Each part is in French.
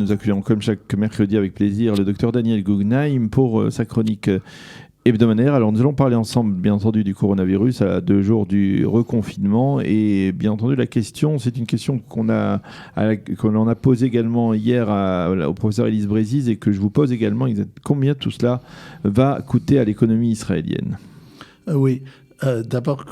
nous accueillons comme chaque mercredi avec plaisir le docteur Daniel Guggenheim pour sa chronique hebdomadaire. Alors nous allons parler ensemble bien entendu du coronavirus à 2 jours du reconfinement et bien entendu la question, c'est une question qu'on en a posée également hier au professeur Élise Brézis et que je vous pose également, combien tout cela va coûter à l'économie israélienne? Oui, d'abord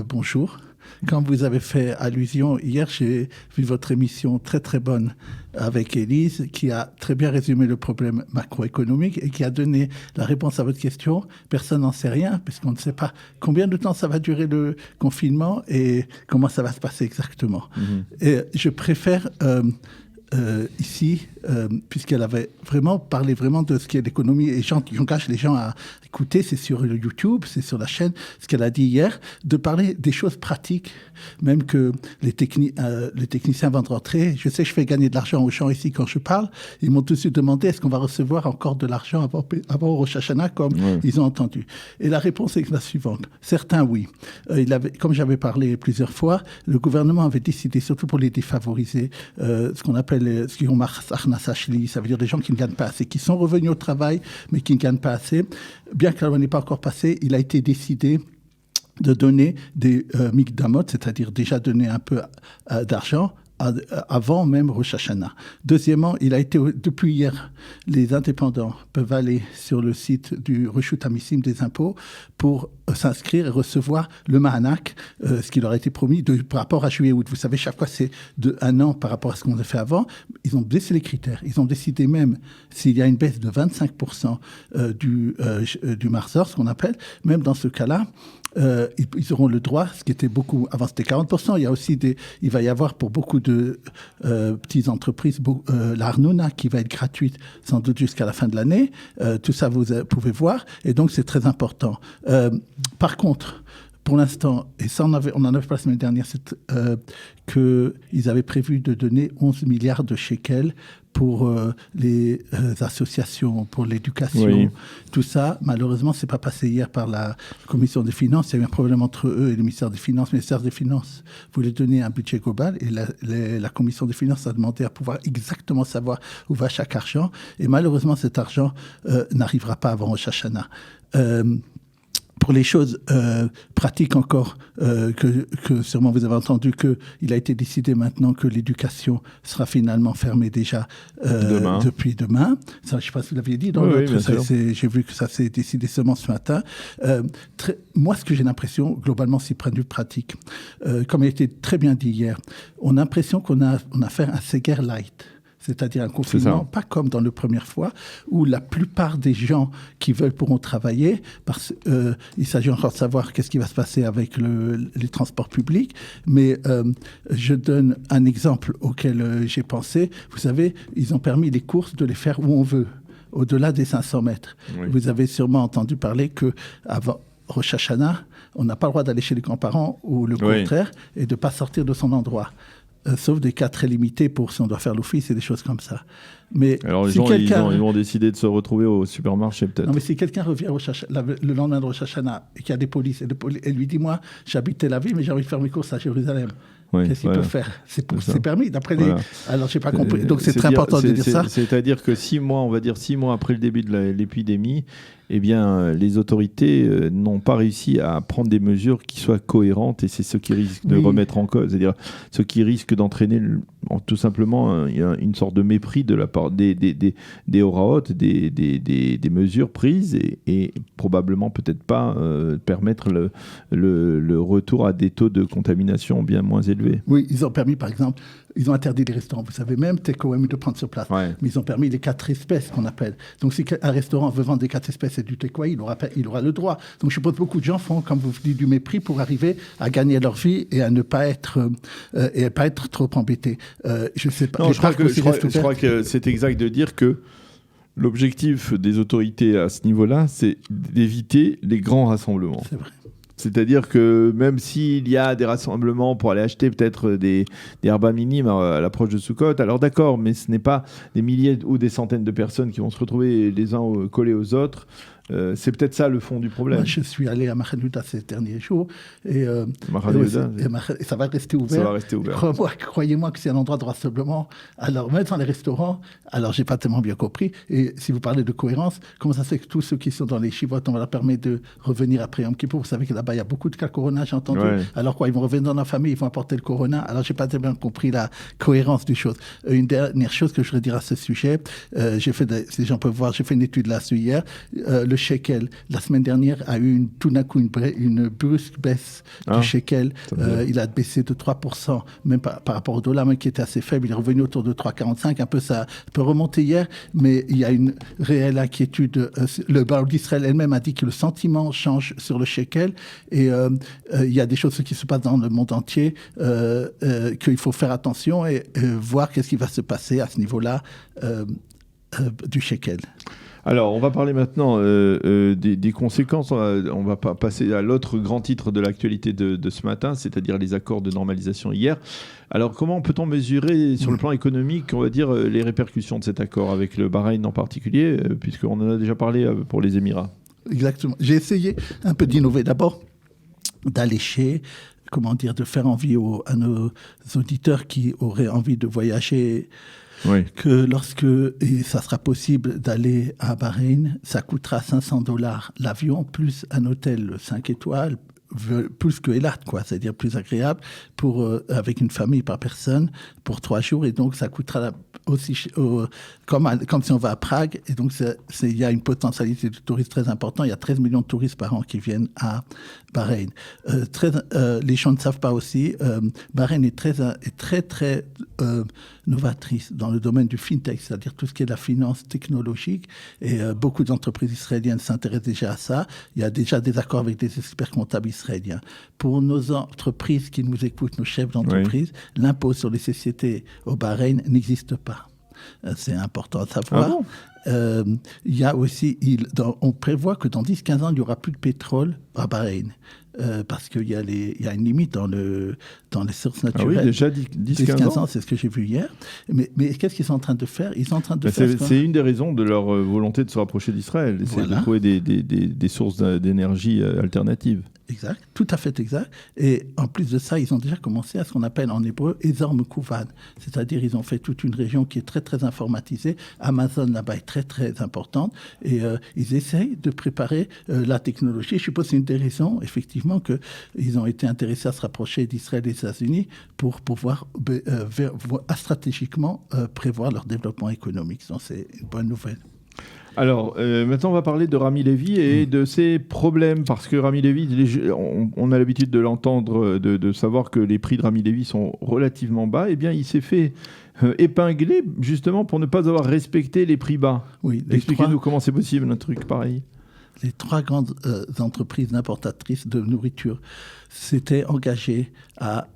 bonjour. Quand vous avez fait allusion, hier, j'ai vu votre émission très très bonne avec Élise, qui a très bien résumé le problème macroéconomique et qui a donné la réponse à votre question. Personne n'en sait rien, puisqu'on ne sait pas combien de temps ça va durer le confinement et comment ça va se passer exactement. Et je préfère... ici, puisqu'elle avait vraiment parlé vraiment de ce qu'est l'économie, et j'engage les gens à écouter, c'est sur le YouTube, c'est sur la chaîne, ce qu'elle a dit hier, de parler des choses pratiques, même que les techniciens vont rentrer. Je sais que je fais gagner de l'argent aux gens ici quand je parle. Ils m'ont tout de suite demandé est-ce qu'on va recevoir encore de l'argent avant Rosh Hashanah, comme ils ont entendu. Et la réponse est la suivante. Certains, oui. Comme j'avais parlé plusieurs fois, le gouvernement avait décidé, surtout pour les défavorisés, ce qu'on appelle ce qui ont ça veut dire des gens qui ne gagnent pas assez, qui sont revenus au travail, mais qui ne gagnent pas assez. Bien que la loi n'est pas encore passée, il a été décidé de donner des mikdamot, c'est-à-dire déjà donner un peu d'argent avant même Rosh Hashanah. Deuxièmement, depuis hier, les indépendants peuvent aller sur le site du Reshut Amissim des impôts pour s'inscrire et recevoir le Mahanak, ce qui leur a été promis par rapport à juillet-août. Vous savez, chaque fois, c'est de 1 an par rapport à ce qu'on a fait avant. Ils ont baissé les critères. Ils ont décidé même, s'il y a une baisse de 25% du Marzor, ce qu'on appelle, même dans ce cas-là, ils auront le droit, ce qui était beaucoup, avant c'était 40%, il va y avoir pour beaucoup de petites entreprises, l'Arnouna qui va être gratuite sans doute jusqu'à la fin de l'année, tout ça vous pouvez voir, et donc c'est très important. Par contre, pour l'instant, et ça on en avait pas la semaine dernière, qu'ils avaient prévu de donner 11 milliards de shekels pour les associations, pour l'éducation, tout ça. Malheureusement, c'est pas passé hier par la commission des finances. Il y a eu un problème entre eux et le ministère des Finances. Le ministère des Finances voulait donner un budget global et la commission des finances a demandé à pouvoir exactement savoir où va chaque argent. Et malheureusement, cet argent n'arrivera pas avant Rosh Hashanah. Pour les choses pratiques encore, que sûrement vous avez entendu qu'il a été décidé maintenant que l'éducation sera finalement fermée déjà depuis demain. Ça, je ne sais pas si vous l'aviez dit dans l'autre. J'ai vu que ça s'est décidé seulement ce matin. Moi, ce que j'ai l'impression, globalement, c'est point de vue pratique. Comme il a été très bien dit hier, on a l'impression qu'on a affaire à un Seger light. C'est-à-dire un confinement, pas comme dans la première fois, où la plupart des gens qui veulent pourront travailler, parce il s'agit encore de savoir qu'est-ce qui va se passer avec les transports publics. Mais je donne un exemple auquel j'ai pensé. Vous savez, ils ont permis les courses de les faire où on veut, au-delà des 500 mètres. Oui. Vous avez sûrement entendu parler qu'avant Rosh Hashanah, on n'a pas le droit d'aller chez les grands-parents ou le contraire, et de ne pas sortir de son endroit. Sauf des cas très limités pour si on doit faire l'office et des choses comme ça. Mais alors les gens, ils vont décider de se retrouver au supermarché peut-être. Non, mais si quelqu'un revient le lendemain de Rosh Hashanah et qu'il y a des polices, et lui dit, moi, j'habite Tel Aviv, mais j'ai envie de faire mes courses à Jérusalem. Qu'est-ce qu'il peut faire ? C'est permis, d'après les... Alors, je n'ai pas compris. Donc, c'est très important de dire ça. C'est-à-dire que 6 mois, on va dire 6 mois après le début de l'épidémie, eh bien, les autorités n'ont pas réussi à prendre des mesures qui soient cohérentes et c'est ce qui risque de remettre en cause. C'est-à-dire ce qui risque d'entraîner tout simplement une sorte de mépris de la part des horaot, des mesures prises et probablement peut-être pas permettre le retour à des taux de contamination bien moins élevés. Oui, ils ont permis, par exemple, ils ont interdit les restaurants. Vous savez, même takeaway de prendre sur place. Mais ils ont permis les 4 espèces qu'on appelle. Donc, si un restaurant veut vendre des 4 espèces et du takeaway, il aura le droit. Donc, je suppose que beaucoup de gens font, comme vous dites, du mépris pour arriver à gagner leur vie et à ne pas être trop embêtés. Je ne sais pas. Non, je crois que c'est exact de dire que l'objectif des autorités à ce niveau-là, c'est d'éviter les grands rassemblements. C'est vrai. C'est-à-dire que même s'il y a des rassemblements pour aller acheter peut-être des herbes minimes à l'approche de Sukkot, alors d'accord, mais ce n'est pas des milliers ou des centaines de personnes qui vont se retrouver les uns collés aux autres C'est peut-être ça le fond du problème. Moi, je suis allé à Mahanouda ces derniers jours et ça va rester ouvert. Ça va rester ouvert. Croyez-moi que c'est un endroit de rassemblement. Alors, même dans les restaurants, alors j'ai pas tellement bien compris. Et si vous parlez de cohérence, comment ça se fait que tous ceux qui sont dans les chivotes, on va leur permettre de revenir après Yom Kippour? Vous savez que là-bas, il y a beaucoup de cas Corona, j'ai entendu. Ouais. Alors quoi, ils vont revenir dans leur famille, ils vont apporter le Corona. Alors, j'ai pas tellement compris la cohérence du chose. Une dernière chose que je voudrais dire à ce sujet, si les gens peuvent voir, j'ai fait une étude là-dessus hier. Le shekel, la semaine dernière, a eu tout d'un coup une brusque baisse du shekel. Il a baissé de 3%, même par rapport au dollar, mais qui était assez faible. Il est revenu autour de 3,45. Un peu, ça peut remonter hier, mais il y a une réelle inquiétude. Le Banque d'Israël elle-même a dit que le sentiment change sur le shekel et il y a des choses qui se passent dans le monde entier qu'il faut faire attention et voir qu'est-ce qui va se passer à ce niveau-là du shekel. Alors, on va parler maintenant des conséquences. On va passer à l'autre grand titre de l'actualité de ce matin, c'est-à-dire les accords de normalisation hier. Alors, comment peut-on mesurer sur le plan économique, on va dire, les répercussions de cet accord avec le Bahreïn en particulier, puisqu'on en a déjà parlé pour les Émirats? Exactement. J'ai essayé un peu d'innover. D'abord, d'allécher, de faire envie à nos auditeurs qui auraient envie de voyager. Oui. Que lorsque ça sera possible d'aller à Bahreïn, ça coûtera $500 l'avion, plus un hôtel 5 étoiles, plus que Eilat, quoi, c'est-à-dire plus agréable avec une famille par personne pour 3 jours. Et donc, ça coûtera aussi comme si on va à Prague. Et donc, il y a une potentialité de tourisme très importante. Il y a 13 millions de touristes par an qui viennent à Bahreïn. Les gens ne savent pas aussi, Bahreïn est très novatrice dans le domaine du fintech, c'est-à-dire tout ce qui est la finance technologique. Et beaucoup d'entreprises israéliennes s'intéressent déjà à ça. Il y a déjà des accords avec des experts comptables israéliens. Pour nos entreprises qui nous écoutent, nos chefs d'entreprise, l'impôt sur les sociétés au Bahreïn n'existe pas. C'est important à savoir. Ah bon? Il y a aussi, on prévoit que dans 10-15 ans, il n'y aura plus de pétrole à Bahreïn. Parce qu'il y a une limite dans les sources naturelles. Ah oui, déjà 10-15 ans, c'est ce que j'ai vu hier. Mais qu'est-ce qu'ils sont en train de faire? Ils sont en train de c'est une des raisons de leur volonté de se rapprocher d'Israël, c'est de trouver des sources d'énergie alternatives. Exact, tout à fait exact. Et en plus de ça, ils ont déjà commencé à ce qu'on appelle en hébreu Ezor Mekouvan. C'est-à-dire, ils ont fait toute une région qui est très, très informatisée. Amazon, là-bas, est très, très importante. Et ils essayent de préparer la technologie. Je suppose que c'est une des raisons, effectivement, qu'ils ont été intéressés à se rapprocher d'Israël et des États-Unis pour pouvoir stratégiquement prévoir leur développement économique. Donc, c'est une bonne nouvelle. Alors, maintenant, on va parler de Rami Levy et de ses problèmes, parce que Rami Levy, on a l'habitude de l'entendre, de savoir que les prix de Rami Levy sont relativement bas. Eh bien, il s'est fait épingler, justement, pour ne pas avoir respecté les prix bas. Oui, expliquez-nous comment c'est possible, un truc pareil. Les 3 grandes entreprises importatrices de nourriture s'étaient engagées à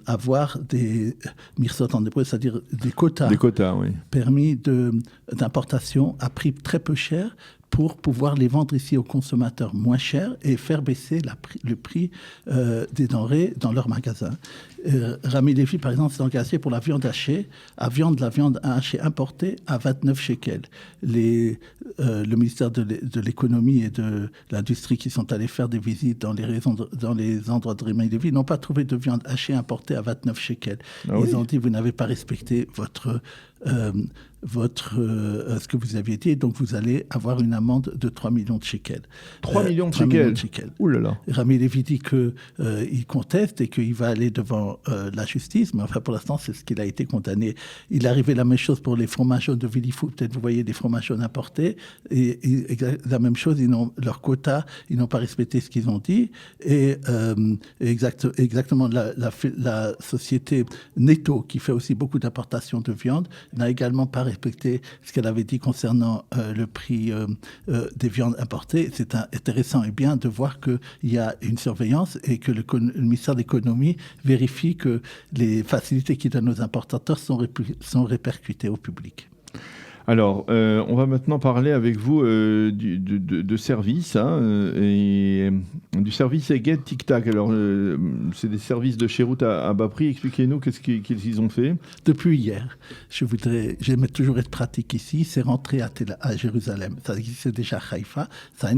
avoir des mirsot en hébreu, c'est-à-dire des quotas oui. Permis d'importation à prix très peu cher pour pouvoir les vendre ici aux consommateurs moins cher et faire baisser le prix des denrées dans leurs magasins. Rami Levy, par exemple, s'est engagé pour la viande hachée, la viande hachée importée à 29 shekels. Le ministère de l'économie et de l'industrie qui sont allés faire des visites dans les endroits de Rami Levy n'ont pas trouvé de viande hachée importée à 29 shekels. Ils ont dit, vous n'avez pas respecté ce que vous aviez dit, donc vous allez avoir une amende de 3 millions de shekels. 3 millions de shekels. Ouh là là. Rami Levy dit qu'il conteste et qu'il va aller devant la justice, mais enfin pour l'instant c'est ce qu'il a été condamné. Il est arrivé la même chose pour les fromages jaunes de Villifou, peut-être vous voyez des fromages jaunes importés, et la même chose, leur quota, ils n'ont pas respecté ce qu'ils ont dit, et exactement la société Netto, qui fait aussi beaucoup d'importations de viande, n'a également pas respecter ce qu'elle avait dit concernant le prix des viandes importées. C'est intéressant et bien de voir qu'il y a une surveillance et que le ministère de l'économie vérifie que les facilités qu'il donne aux importateurs sont répercutées au public. Alors, on va maintenant parler avec vous de services, et du service Egged Tic Tac. Alors, c'est des services de chéroute à bas prix. Expliquez-nous qu'est-ce qu'ils ont fait. Depuis hier, j'aime toujours être pratique ici, c'est rentré à Jérusalem. Ça existait déjà à Haïfa, ça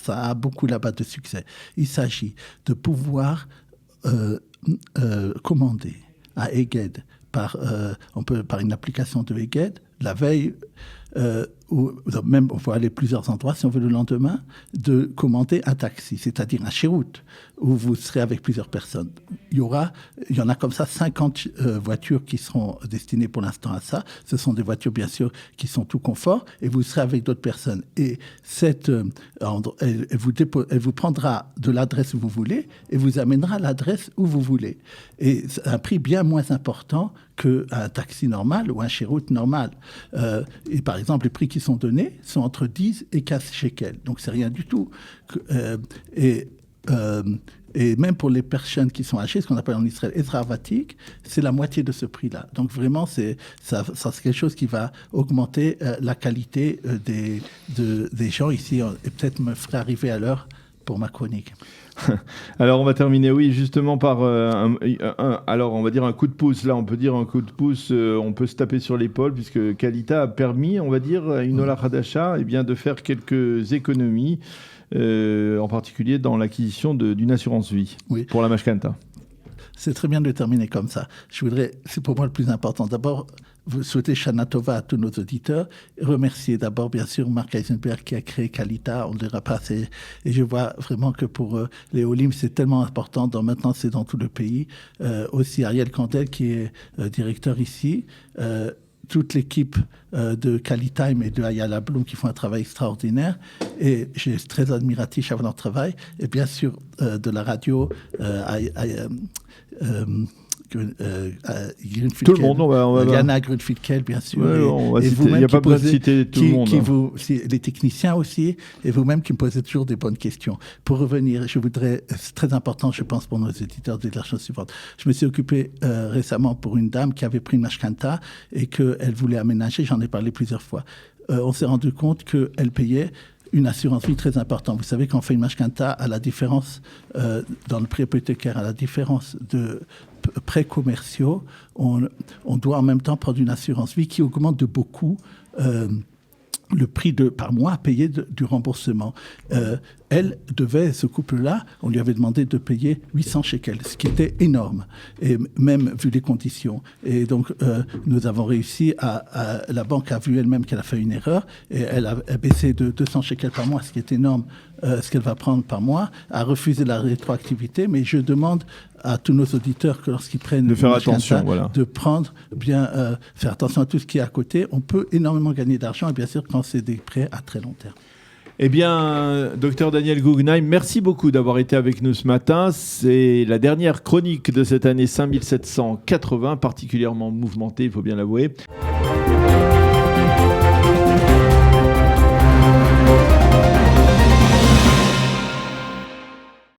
a beaucoup là-bas de succès. Il s'agit de pouvoir commander à Egged par une application de Egged la veille, ou même on peut aller à plusieurs endroits si on veut le lendemain, de commander un taxi, c'est-à-dire un chéroute, où vous serez avec plusieurs personnes. Il y en a comme ça 50 voitures qui seront destinées pour l'instant à ça. Ce sont des voitures, bien sûr, qui sont tout confort, et vous serez avec d'autres personnes. Et elle vous prendra de l'adresse où vous voulez et vous amènera à l'adresse où vous voulez. Et c'est un prix bien moins important qu'un taxi normal ou un chéroute normal. Et par exemple, les prix qui sont donnés sont entre 10 et 15 shekels. Donc, c'est rien du tout. Et même pour les personnes qui sont âgées, ce qu'on appelle en Israël Ezra Vatik, c'est la moitié de ce prix-là. Donc vraiment, c'est quelque chose qui va augmenter la qualité des gens ici et peut-être me ferait arriver à l'heure pour ma chronique. Alors on va terminer, oui, justement par alors on va dire un coup de pouce. Là, on peut dire un coup de pouce. On peut se taper sur l'épaule puisque Kalita a permis, on va dire, à une Ola Hadasha, de faire quelques économies. En particulier dans l'acquisition d'une assurance vie pour la Mashkanta. C'est très bien de terminer comme ça. C'est pour moi le plus important. D'abord, vous souhaiter Shana Tova à tous nos auditeurs. Et remercier d'abord, bien sûr, Marc Eisenberg qui a créé Kalita. On ne le dira pas assez. Et je vois vraiment que pour les Olim, c'est tellement important. Maintenant, c'est dans tout le pays. Aussi Ariel Kandel qui est directeur ici. Toute l'équipe de Kalitime et de Ayala Bloom qui font un travail extraordinaire. Et je suis très admiratif à leur travail. Et bien sûr, de la radio, tout le monde, on va Yana Grunfitkel, bien sûr. Ouais, il n'y a pas besoin de citer tout le monde. Les techniciens aussi, et vous-même qui me posez toujours des bonnes questions. Pour revenir, c'est très important, je pense, pour nos éditeurs, de la chose suivante. Je me suis occupé récemment pour une dame qui avait pris une mashkanta et qu'elle voulait aménager, j'en ai parlé plusieurs fois. On s'est rendu compte qu'elle payait une assurance vie très importante. Vous savez, quand on fait une mashkanta, à la différence dans le prêt hypothécaire, à la différence de prêts commerciaux, on doit en même temps prendre une assurance vie qui augmente de beaucoup le prix par mois payé du remboursement. Ce couple-là, on lui avait demandé de payer 800 shekels, ce qui était énorme, et même vu les conditions. Et donc, nous avons réussi la banque a vu elle-même qu'elle a fait une erreur, et elle a baissé de 200 shekels par mois, ce qui est énorme, ce qu'elle va prendre par mois, a refusé la rétroactivité, mais je demande à tous nos auditeurs que lorsqu'ils prennent de faire attention, de prendre faire attention à tout ce qui est à côté. On peut énormément gagner d'argent, et bien sûr quand c'est des prêts à très long terme. Eh bien, docteur Daniel Guggenheim, merci beaucoup d'avoir été avec nous ce matin. C'est la dernière chronique de cette année 5780, particulièrement mouvementée, il faut bien l'avouer.